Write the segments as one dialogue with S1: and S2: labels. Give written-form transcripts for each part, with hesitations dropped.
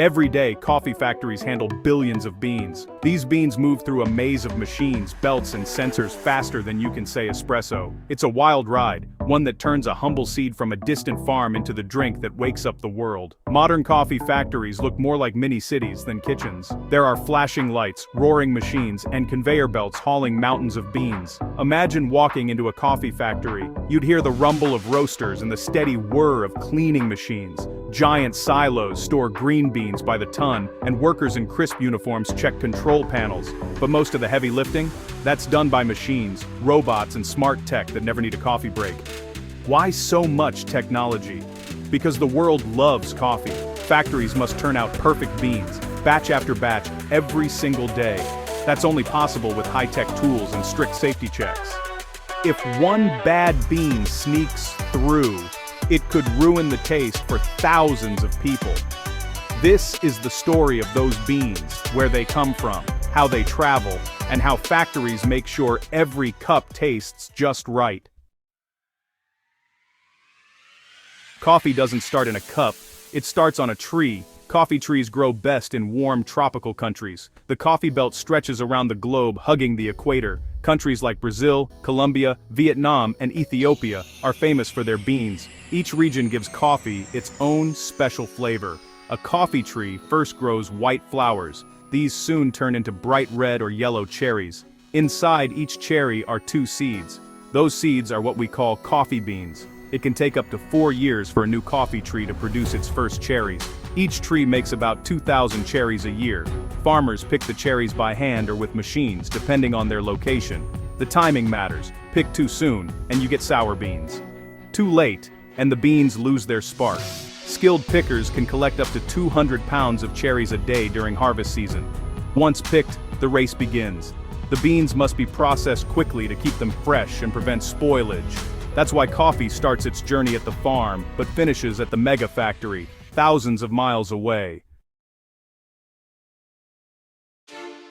S1: Every day, coffee factories handle billions of beans. These beans move through a maze of machines, belts, and sensors faster than you can say espresso. It's a wild ride, one that turns a humble seed from a distant farm into the drink that wakes up the world. Modern coffee factories look more like mini cities than kitchens. There are flashing lights, roaring machines, and conveyor belts hauling mountains of beans. Imagine walking into a coffee factory. You'd hear the rumble of roasters and the steady whir of cleaning machines. Giant silos store green beans by the ton, and workers in crisp uniforms check control panels. But most of the heavy lifting? That's done by machines, robots, and smart tech that never need a coffee break. Why so much technology? Because the world loves coffee. Factories must turn out perfect beans, batch after batch, every single day. That's only possible with high-tech tools and strict safety checks. If one bad bean sneaks through, it could ruin the taste for thousands of people. This is the story of those beans, where they come from, how they travel, and how factories make sure every cup tastes just right. Coffee doesn't start in a cup, it starts on a tree. Coffee trees grow best in warm tropical countries. The coffee belt stretches around the globe, hugging the equator. Countries like Brazil, Colombia, Vietnam, and Ethiopia are famous for their beans. Each region gives coffee its own special flavor. A coffee tree first grows white flowers. These soon turn into bright red or yellow cherries. Inside each cherry are 2 seeds. Those seeds are what we call coffee beans. It can take up to 4 years for a new coffee tree to produce its first cherries. Each tree makes about 2,000 cherries a year. Farmers pick the cherries by hand or with machines, depending on their location. The timing matters. Pick too soon, and you get sour beans. Too late, and the beans lose their spark. Skilled pickers can collect up to 200 pounds of cherries a day during harvest season. Once picked, the race begins. The beans must be processed quickly to keep them fresh and prevent spoilage. That's why coffee starts its journey at the farm, but finishes at the mega factory, thousands of miles away.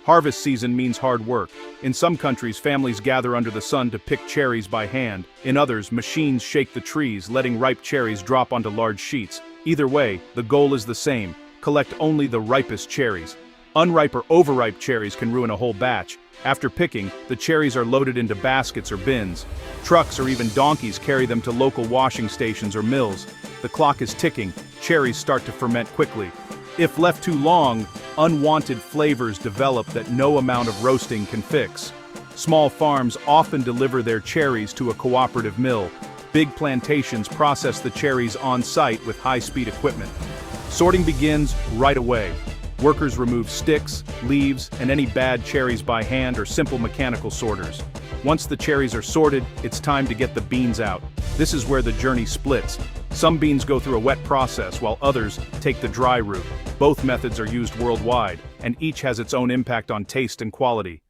S1: Harvest season means hard work. In some countries, families gather under the sun to pick cherries by hand. In others, machines shake the trees, letting ripe cherries drop onto large sheets. Either way, the goal is the same: collect only the ripest cherries. Unripe or overripe cherries can ruin a whole batch. After picking, the cherries are loaded into baskets or bins. Trucks or even donkeys carry them to local washing stations or mills. The clock is ticking. Cherries start to ferment quickly. If left too long, unwanted flavors develop that no amount of roasting can fix. Small farms often deliver their cherries to a cooperative mill. Big plantations process the cherries on-site with high-speed equipment. Sorting begins right away. Workers remove sticks, leaves, and any bad cherries by hand or simple mechanical sorters. Once the cherries are sorted, it's time to get the beans out. This is where the journey splits. Some beans go through a wet process while others take the dry route. Both methods are used worldwide, and each has its own impact on taste and quality.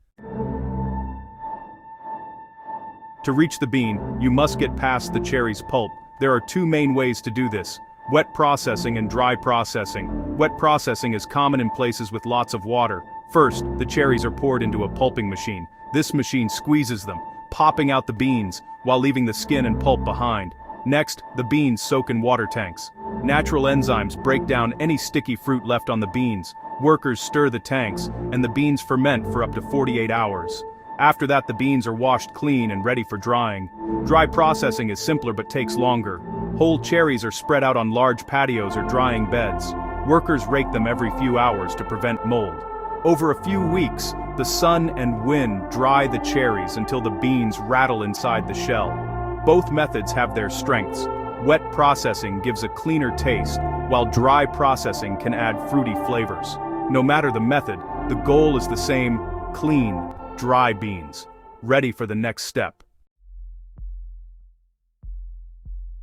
S1: To reach the bean, you must get past the cherry's pulp. There are 2 main ways to do this: wet processing and dry processing. Wet processing is common in places with lots of water. First, the cherries are poured into a pulping machine. This machine squeezes them, popping out the beans, while leaving the skin and pulp behind. Next, the beans soak in water tanks. Natural enzymes break down any sticky fruit left on the beans. Workers stir the tanks, and the beans ferment for up to 48 hours. After that, the beans are washed clean and ready for drying. Dry processing is simpler but takes longer. Whole cherries are spread out on large patios or drying beds. Workers rake them every few hours to prevent mold. Over a few weeks, the sun and wind dry the cherries until the beans rattle inside the shell. Both methods have their strengths. Wet processing gives a cleaner taste, while dry processing can add fruity flavors. No matter the method, the goal is the same: clean, dry beans, ready for the next step.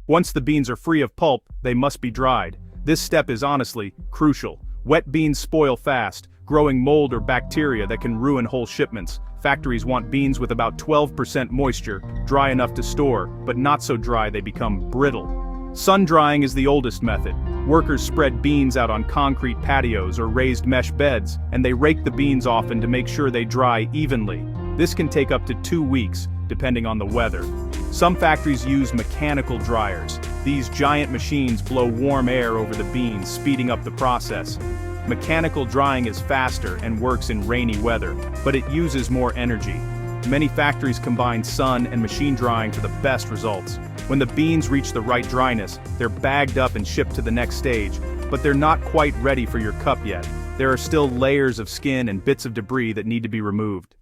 S1: Once the beans are free of pulp, they must be dried. This step is honestly crucial. Wet beans spoil fast, growing mold or bacteria that can ruin whole shipments. Factories want beans with about 12% moisture, dry enough to store, but not so dry they become brittle. Sun drying is the oldest method. Workers spread beans out on concrete patios or raised mesh beds, and they rake the beans often to make sure they dry evenly. This can take up to 2 weeks, depending on the weather. Some factories use mechanical dryers. These giant machines blow warm air over the beans, speeding up the process. Mechanical drying is faster and works in rainy weather, but it uses more energy. Many factories combine sun and machine drying for the best results. When the beans reach the right dryness, they're bagged up and shipped to the next stage, but they're not quite ready for your cup yet. There are still layers of skin and bits of debris that need to be removed.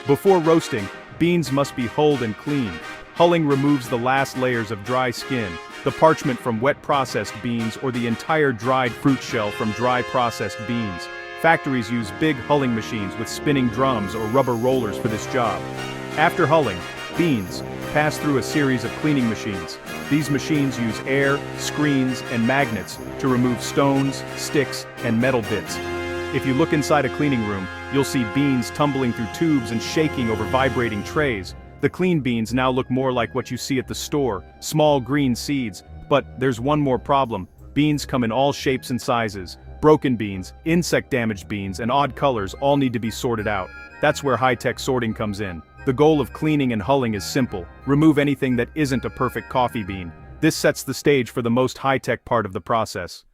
S1: Before roasting, beans must be hulled and cleaned. Hulling removes the last layers of dry skin, the parchment from wet processed beans or the entire dried fruit shell from dry processed beans. Factories use big hulling machines with spinning drums or rubber rollers for this job. After hulling, beans pass through a series of cleaning machines. These machines use air, screens, and magnets to remove stones, sticks, and metal bits. If you look inside a cleaning room, you'll see beans tumbling through tubes and shaking over vibrating trays. The clean beans now look more like what you see at the store, small green seeds. But there's one more problem. Beans come in all shapes and sizes. Broken beans, insect-damaged beans, and odd colors all need to be sorted out. That's where high-tech sorting comes in. The goal of cleaning and hulling is simple. Remove anything that isn't a perfect coffee bean. This sets the stage for the most high-tech part of the process.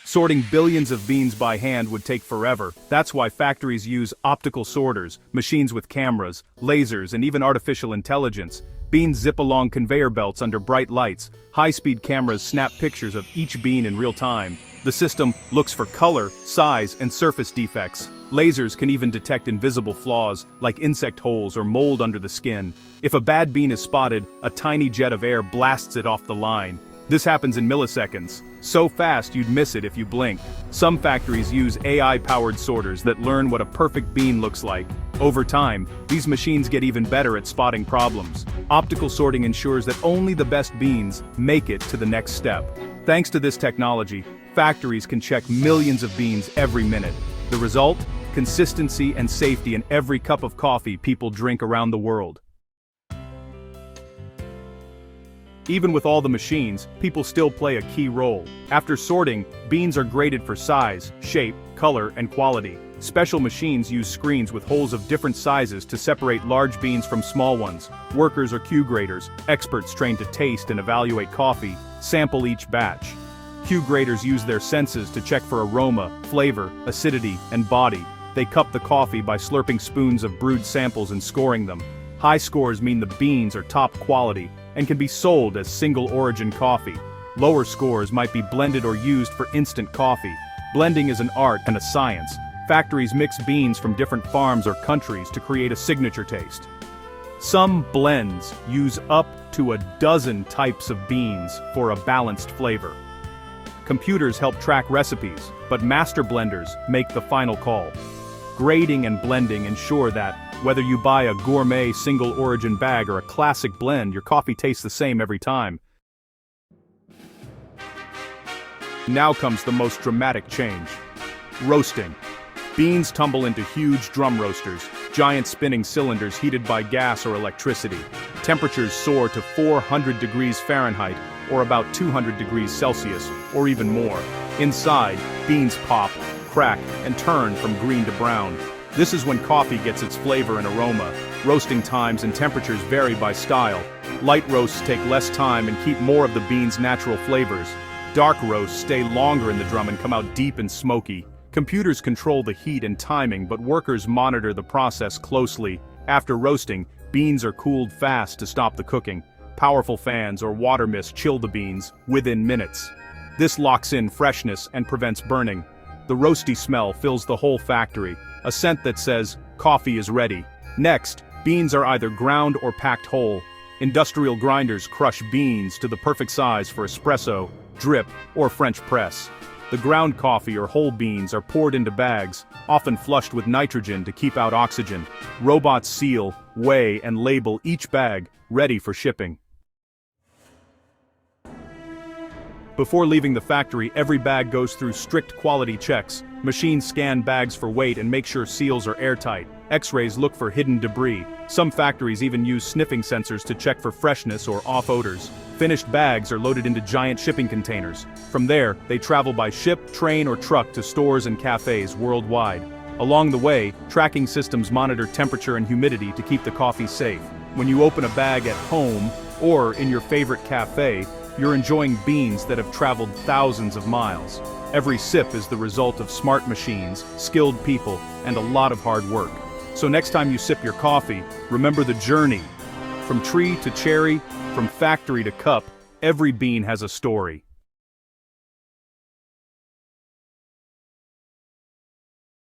S1: Sorting billions of beans by hand would take forever. That's why factories use optical sorters, machines with cameras, lasers, and even artificial intelligence. Beans zip along conveyor belts under bright lights. High-speed cameras snap pictures of each bean in real time. The system looks for color, size, and surface defects. Lasers can even detect invisible flaws, like insect holes or mold under the skin. If a bad bean is spotted, a tiny jet of air blasts it off the line. This happens in milliseconds, so fast you'd miss it if you blink. Some factories use AI-powered sorters that learn what a perfect bean looks like. Over time, these machines get even better at spotting problems. Optical sorting ensures that only the best beans make it to the next step. Thanks to this technology, factories can check millions of beans every minute. The result? Consistency and safety in every cup of coffee people drink around the world. Even with all the machines, people still play a key role. After sorting, beans are graded for size, shape, color, and quality. Special machines use screens with holes of different sizes to separate large beans from small ones. Workers or Q graders, experts trained to taste and evaluate coffee, sample each batch. Q graders use their senses to check for aroma, flavor, acidity, and body. They cup the coffee by slurping spoons of brewed samples and scoring them. High scores mean the beans are top quality and can be sold as single-origin coffee. Lower scores might be blended or used for instant coffee. Blending is an art and a science. Factories mix beans from different farms or countries to create a signature taste. Some blends use up to a dozen types of beans for a balanced flavor. Computers help track recipes, but master blenders make the final call. Grading and blending ensure that, whether you buy a gourmet single-origin bag or a classic blend, your coffee tastes the same every time. Now comes the most dramatic change. Roasting. Beans tumble into huge drum roasters, giant spinning cylinders heated by gas or electricity. Temperatures soar to 400 degrees Fahrenheit, or about 200 degrees Celsius, or even more. Inside, beans pop, crack, and turn from green to brown. This is when coffee gets its flavor and aroma. Roasting times and temperatures vary by style. Light roasts take less time and keep more of the bean's natural flavors. Dark roasts stay longer in the drum and come out deep and smoky. Computers control the heat and timing, but workers monitor the process closely. After roasting, beans are cooled fast to stop the cooking. Powerful fans or water mist chill the beans within minutes. This locks in freshness and prevents burning. The roasty smell fills the whole factory, a scent that says, coffee is ready. Next, beans are either ground or packed whole. Industrial grinders crush beans to the perfect size for espresso, drip, or French press. The ground coffee or whole beans are poured into bags, often flushed with nitrogen to keep out oxygen. Robots seal, weigh, and label each bag, ready for shipping. Before leaving the factory, every bag goes through strict quality checks. Machines scan bags for weight and make sure seals are airtight. X-rays look for hidden debris. Some factories even use sniffing sensors to check for freshness or off odors. Finished bags are loaded into giant shipping containers. From there, they travel by ship, train, or truck to stores and cafes worldwide. Along the way, tracking systems monitor temperature and humidity to keep the coffee safe. When you open a bag at home, or in your favorite cafe, you're enjoying beans that have traveled thousands of miles. Every sip is the result of smart machines, skilled people, and a lot of hard work. So next time you sip your coffee, remember the journey. From tree to cherry, from factory to cup, every bean has a story.